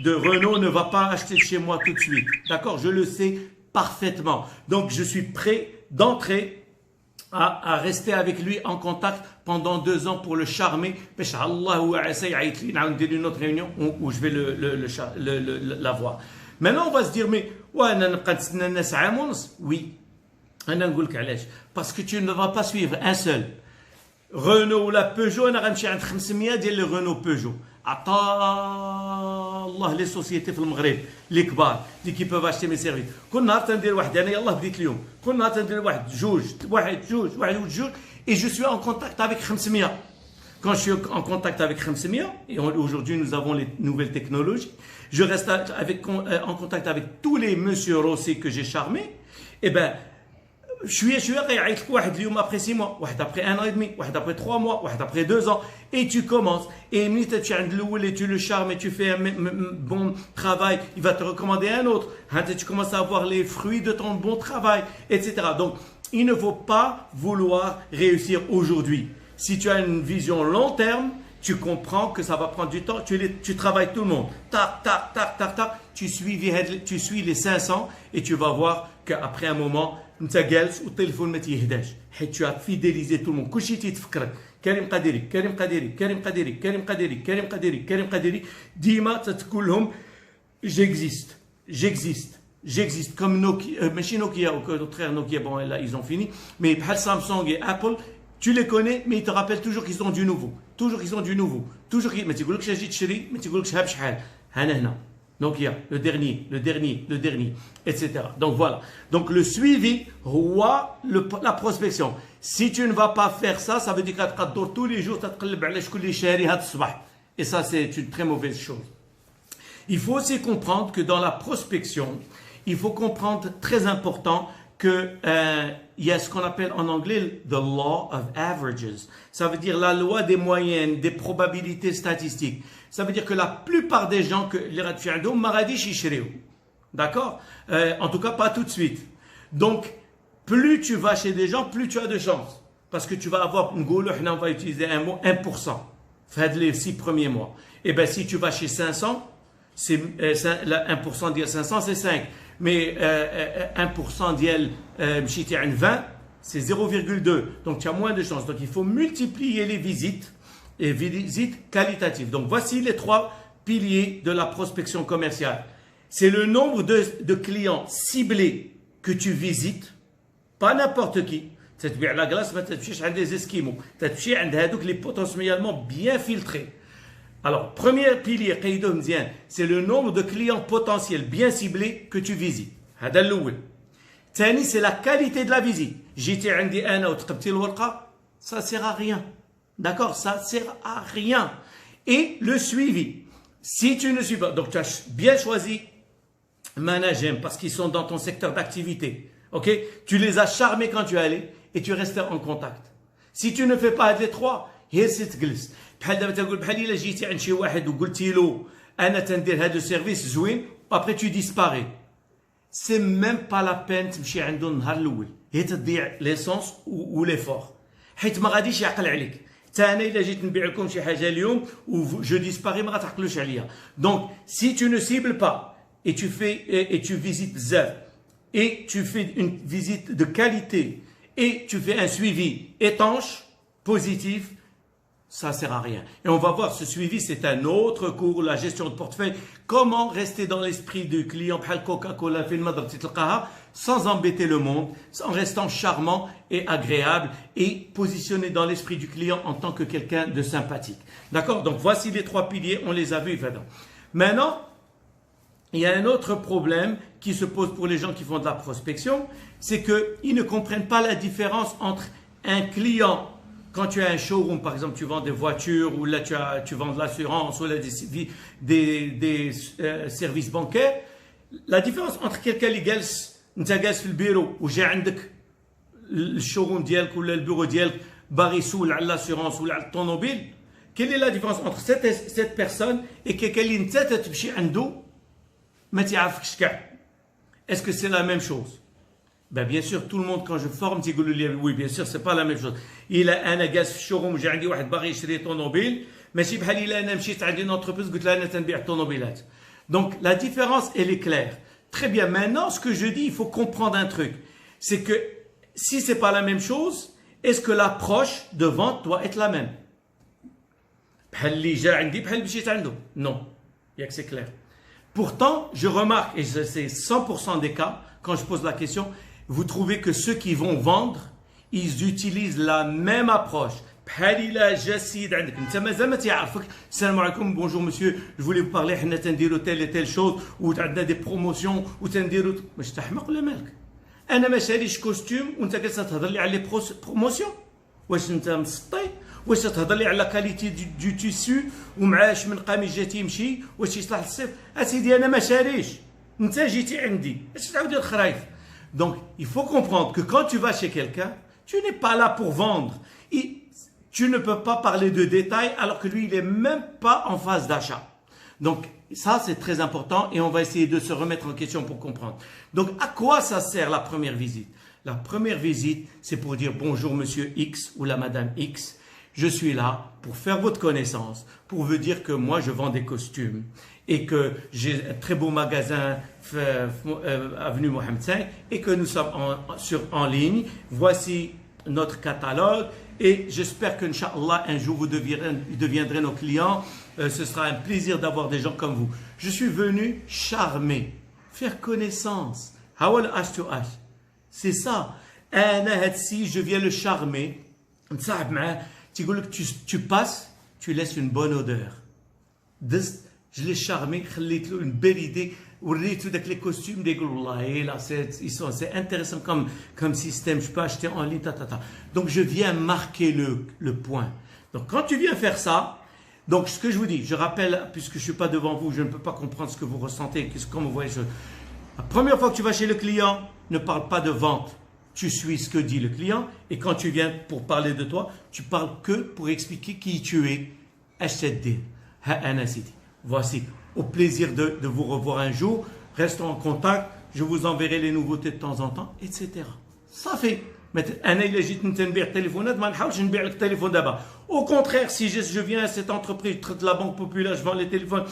de Renault ne va pas acheter chez moi tout de suite. D'accord? Je le sais parfaitement. Donc, je suis prêt d'entrer à rester avec lui en contact pendant 2 ans pour le charmer. Inch'Allah, ou une autre réunion où je vais l'avoir. Maintenant, on va se dire, mais oui, parce que tu ne vas pas suivre un seul. Renault ou la Peugeot, on a غنمشي عند 500 ديال le Renault Peugeot. عطا الله les sociétés في المغرب les كبار qui peuvent acheter mes services. كل نهار تندير واحد انا يلاه بديت اليوم. كل نهار تندير واحد جوج et je suis en contact avec 500. Quand je suis en contact avec 500 et aujourd'hui nous avons les nouvelles technologies, je reste en contact avec tous les monsieur Rossi que j'ai charmés. Et ben شويه غيعيط لك واحد اليوم après 6 mois, واحد après 1 an et demi, واحد après 3 mois, واحد après 2 ans, et tu commences. Et ملي تمشي عند الاول et tu le charmes et tu fais un bon travail, il va te recommander un autre. Tu commences à avoir les fruits de ton bon travail, etc. Donc il ne faut pas vouloir réussir aujourd'hui. Si tu as une vision long terme, tu comprends que ça va prendre du temps, tu travailles tout le monde. Tac, tu suis les 500 et tu vas voir qu'après un moment, انت جالس والتليفون ما تيهداش حيت tu as fidélisé tout le monde. كلشي تيتفكرك كريم قديري ديما تتقول لهم j'existe comme Nokia, ماشي Nokia au contraire Nokia bon là ils ont fini mais بحال Samsung et Apple tu les connais mais ils te rappellent toujours qu'ils ont du nouveau toujours ما تيقولكش اجي تشري ما تيقولكش ها بشحال هنا Nokia, le dernier, etc. Donc voilà. Donc le suivi, la prospection. Si tu ne vas pas faire ça, ça veut dire que tu vas tous les jours, et ça c'est une très mauvaise chose. Il faut aussi comprendre que dans la prospection, il faut comprendre très important que il y a ce qu'on appelle en anglais the law of averages. Ça veut dire la loi des moyennes, des probabilités statistiques. Ça veut dire que la plupart des gens que les radfi'adou maradich yishriou. D'accord? En tout cas pas tout de suite. Donc plus tu vas chez des gens, plus tu as de chance parce que tu vas avoir on va utiliser un mot 1%. Fait les 6 premiers mois. Et ben si tu vas chez 500, c'est 1% d'il 500 c'est 5. Mais 1% d'il 20, c'est 0,2. Donc tu as moins de chances. Donc il faut multiplier les visites et visites qualitatives. Donc voici les 3 piliers de la prospection commerciale. C'est le nombre de clients ciblés que tu visites, pas n'importe qui. تتبيع la glace, ما تمشيش عند des esquimaux. تمشي عند هذوك les potentiellement bien filtrés. Alors, premier pilier, c'est le nombre de clients potentiels bien ciblés que tu visites. هذا الأول. ثاني, c'est la qualité de la visite. جيتي عندي أنا وتقبتي الورقة, ça sert à rien. D'accord? Ça sert à rien. Et le suivi. Si tu ne suis pas, donc tu as bien choisi Managem parce qu'ils sont dans ton secteur d'activité. Ok? Tu les as charmés quand tu es allé et tu restes en contact. Si tu ne fais pas les 3, هي تجلس. بحال دابا تقول بحال الا جيتي عند شي واحد وقلتي له انا تندير هذا السيرفيس زوين après tu disparais. C'est même pas la peine تمشي عنده النهار الاول. هي تضيع ليسونس و ليفور. حيت ما غاديش يعقل عليك. حتى انا الا جيت نبيع لكم شي حاجه اليوم و je disparais ما غتعقلوش عليا. Donc si tu ne cibles pas et tu visites بزاف et tu fais une visite de qualité et tu fais un suivi étanche, positif, ça sert à rien. Et on va voir, ce suivi, c'est un autre cours, la gestion de portefeuille. Comment rester dans l'esprit du client, bhal Coca-Cola, sans embêter le monde, en restant charmant et agréable et positionné dans l'esprit du client en tant que quelqu'un de sympathique. D'accord? Donc voici les 3 piliers, on les a vus. Maintenant, il y a un autre problème qui se pose pour les gens qui font de la prospection, c'est qu'ils ne comprennent pas la différence entre un client. Quand tu as un showroom, par exemple, tu vends des voitures ou là tu vends de l'assurance ou là des services bancaires, la différence entre quelqu'un qui جالس في البيرو وجا عندك الشوروم ديالك ولا البيرو ديالك باغي يسول على l'assurance ولا على الطوموبيل, quelle est la différence entre cette personne et quelqu'un اللي انت تمشي عنده ما تعرفكش كاع? Est-ce que c'est la même chose? Ben bien sûr, tout le monde quand je forme, oui bien sûr, c'est pas la même chose. Il a un جالس في الشوروم وجا عندي واحد باغي يشري طوموبيل, ماشي بحال الا انا مشيت عندي une entreprise قلت لها انا تنبيع الطوموبيلات. Donc la différence, elle est claire. Très bien, maintenant ce que je dis, il faut comprendre un truc. C'est que si c'est pas la même chose, est-ce que l'approche de vente doit être la même? Non, il y a que c'est clair. Pourtant, je remarque, et c'est 100% des cas, quand je pose la question, vous trouvez que ceux qui vont vendre, ils utilisent la même approche. Salam alaikum, bonjour monsieur, je voulais vous parler, on a telle et telle chose, ou on a des promotions, ou on a des... مش تحمق ولا مالك؟ أنا ما شاريش كوستيم وأنت جالس تهضر لي على لي بروموسيون. واش أنت مسطي؟ واش تهضر لي على كاليتي دو تيسو ومعاش من قميص جاتي يمشي واش يصلح للصيف؟ أسيدي أنا ما شاريش، أنت جيتي عندي، اش تعاودي الخرايف؟ Donc, il faut comprendre que quand tu vas chez quelqu'un, tu n'es pas là pour vendre. Tu ne peux pas parler de détails alors que lui, il n'est même pas en phase d'achat. Donc, ça, c'est très important et on va essayer de se remettre en question pour comprendre. Donc, à quoi ça sert la première visite? La première visite, c'est pour dire bonjour monsieur X ou la madame X. Je suis là pour faire votre connaissance, pour vous dire que moi, je vends des costumes et que j'ai un très beau magasin avenue Mohamed V et que nous sommes en ligne. Voici notre catalogue et j'espère qu'Inch'Allah, un jour, vous deviendrez nos clients. Ce sera un plaisir d'avoir des gens comme vous. Je suis venu charmer, faire connaissance. Hawal H to H. C'est ça. Je viens le charmer. Tu passes, tu laisses une bonne odeur. Je l'ai charmé, une belle idée. Les costumes, c'est intéressant comme système. Je peux acheter en ligne. Donc je viens marquer le point. Donc quand tu viens faire ça, donc ce que je vous dis, je rappelle, puisque je ne suis pas devant vous, je ne peux pas comprendre ce que vous ressentez, comment vous voyez. La première fois que tu vas chez le client, ne parle pas de vente. Tu suis ce que dit le client. Et quand tu viens pour parler de toi, tu parles que pour expliquer qui tu es. Voici. Au plaisir de vous revoir un jour. Restons en contact. Je vous enverrai les nouveautés de temps en temps, etc. Ça fait. Au contraire, si je viens à cette entreprise, je traite la banque populaire, je vends les téléphones,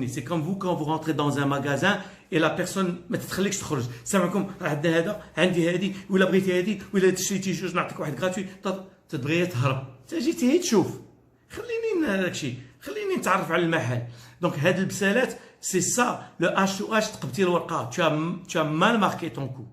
c'est comme vous quand vous rentrez dans un magasin et la personne ما تخليكش تخرج. سامعكم عندنا هذا عندي هذه ولا بغيتي هذه ولا شريتي جوج نعطيك واحد غراتوي تبغي تهرب. انت جيتي هي تشوف. خليني هذاك الشيء، خليني نتعرف على المحل. دونك هاد البسالات سي سا لو H2H تقبتي الورقه. Tu as mal marqué ton coup.